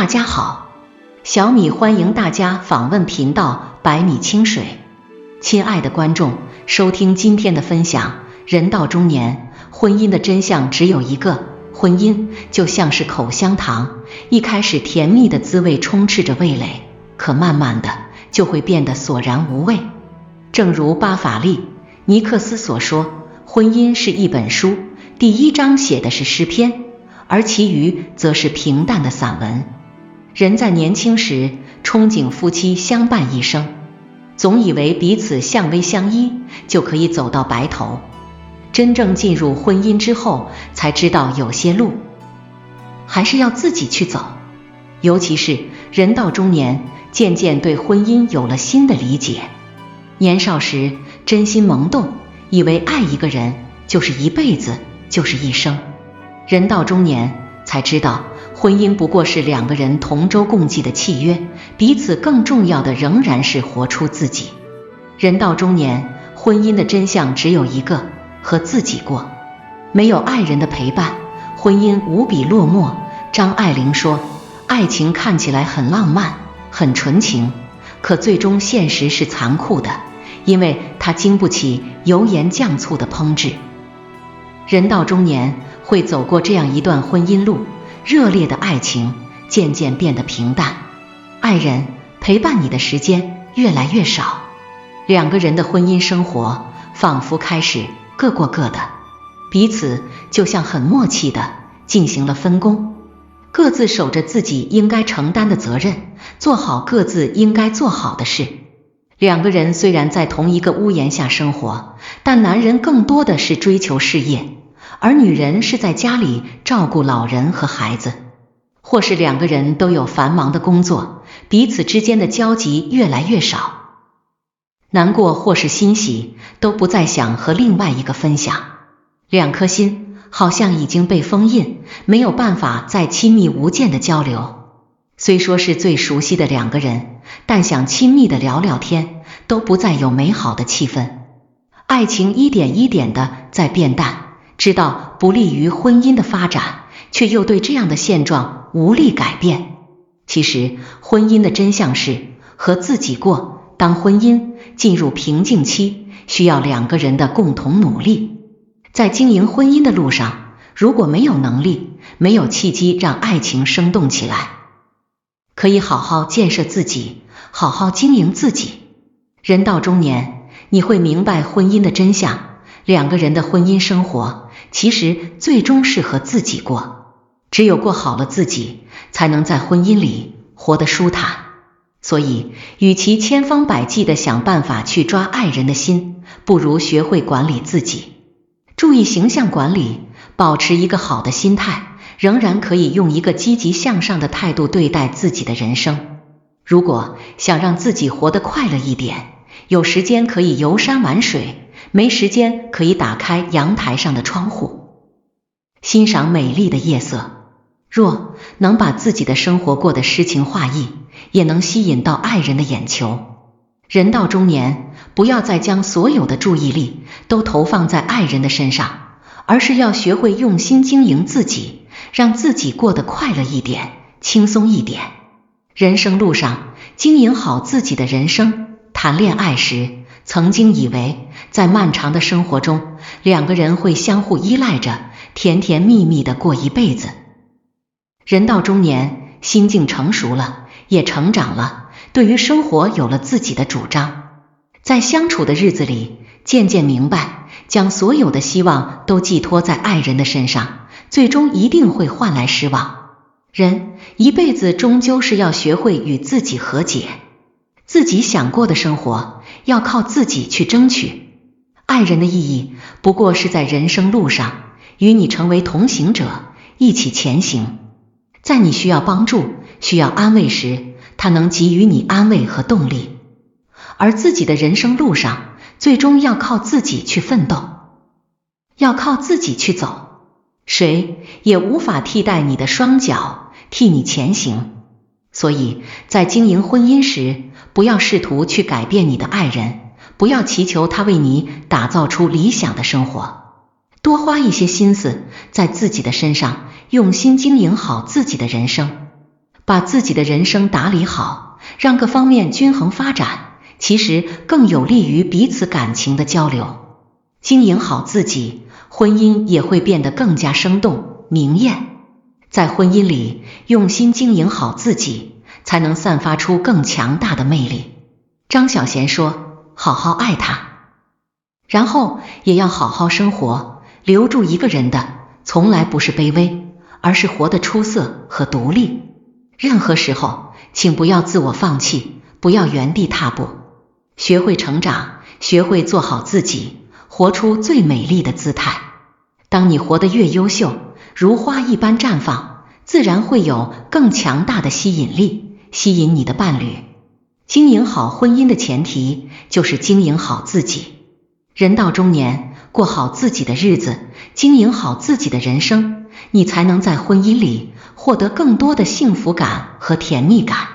家好，小米欢迎大家访问频道百米清水。亲爱的观众，收听今天的分享。人到中年，婚姻的真相只有一个，婚姻就像是口香糖，一开始甜蜜的滋味充斥着味蕾，可慢慢的就会变得索然无味。正如巴法利·尼克斯所说，婚姻是一本书，第1章写的是诗篇，而其余则是平淡的散文。人在年轻时憧憬夫妻相伴一生，总以为彼此相偎相依就可以走到白头。真正进入婚姻之后，才知道有些路还是要自己去走。尤其是人到中年，渐渐对婚姻有了新的理解。年少时真心萌动，以为爱一个人就是一辈子，就是一生。人到中年才知道，婚姻不过是2个人同舟共济的契约，彼此更重要的仍然是活出自己。人到中年，婚姻的真相只有一个，和自己过。没有爱人的陪伴，婚姻无比落寞。张爱玲说，爱情看起来很浪漫，很纯情，可最终现实是残酷的，因为它经不起油盐酱醋的烹制。人到中年会走过这样一段婚姻路，热烈的爱情渐渐变得平淡，爱人陪伴你的时间越来越少，2个人的婚姻生活仿佛开始各过各的，彼此就像很默契的进行了分工，各自守着自己应该承担的责任，做好各自应该做好的事。2个人虽然在同一个屋檐下生活，但男人更多的是追求事业，而女人是在家里照顾老人和孩子。或是2个人都有繁忙的工作，彼此之间的交集越来越少，难过或是欣喜都不再想和另外一个分享。2颗心好像已经被封印，没有办法再亲密无间的交流。虽说是最熟悉的2个人，但想亲密的聊聊天都不再有美好的气氛。爱情一点一点的在变淡，知道不利于婚姻的发展，却又对这样的现状无力改变。其实婚姻的真相是和自己过，当婚姻进入瓶颈期，需要2个人的共同努力。在经营婚姻的路上，如果没有能力，没有契机让爱情生动起来，可以好好建设自己，好好经营自己。人到中年，你会明白婚姻的真相，2个人的婚姻生活其实最终是和自己过，只有过好了自己，才能在婚姻里活得舒坦。所以与其千方百计地想办法去抓爱人的心，不如学会管理自己，注意形象管理，保持一个好的心态，仍然可以用一个积极向上的态度对待自己的人生。如果想让自己活得快乐一点，有时间可以游山玩水，没时间可以打开阳台上的窗户，欣赏美丽的夜色。若能把自己的生活过得诗情画意，也能吸引到爱人的眼球。人到中年，不要再将所有的注意力都投放在爱人的身上，而是要学会用心经营自己，让自己过得快乐一点，轻松一点。人生路上，经营好自己的人生。谈恋爱时，曾经以为在漫长的生活中，2个人会相互依赖着，甜甜蜜蜜地过一辈子。人到中年，心境成熟了，也成长了，对于生活有了自己的主张。在相处的日子里，渐渐明白，将所有的希望都寄托在爱人的身上，最终一定会换来失望。人一辈子终究是要学会与自己和解，自己想过的生活要靠自己去争取。爱人的意义不过是在人生路上与你成为同行者，一起前行。在你需要帮助，需要安慰时，他能给予你安慰和动力。而自己的人生路上，最终要靠自己去奋斗，要靠自己去走，谁也无法替代你的双脚，替你前行。所以在经营婚姻时，不要试图去改变你的爱人，不要祈求他为你打造出理想的生活，多花一些心思在自己的身上，用心经营好自己的人生。把自己的人生打理好，让各方面均衡发展，其实更有利于彼此感情的交流。经营好自己，婚姻也会变得更加生动明艳。在婚姻里，用心经营好自己，才能散发出更强大的魅力。张小娴说，好好爱他，然后也要好好生活。留住一个人的，从来不是卑微，而是活得出色和独立。任何时候，请不要自我放弃，不要原地踏步，学会成长，学会做好自己，活出最美丽的姿态。当你活得越优秀，如花一般绽放，自然会有更强大的吸引力，吸引你的伴侣。经营好婚姻的前提，就是经营好自己。人到中年，过好自己的日子，经营好自己的人生，你才能在婚姻里获得更多的幸福感和甜蜜感。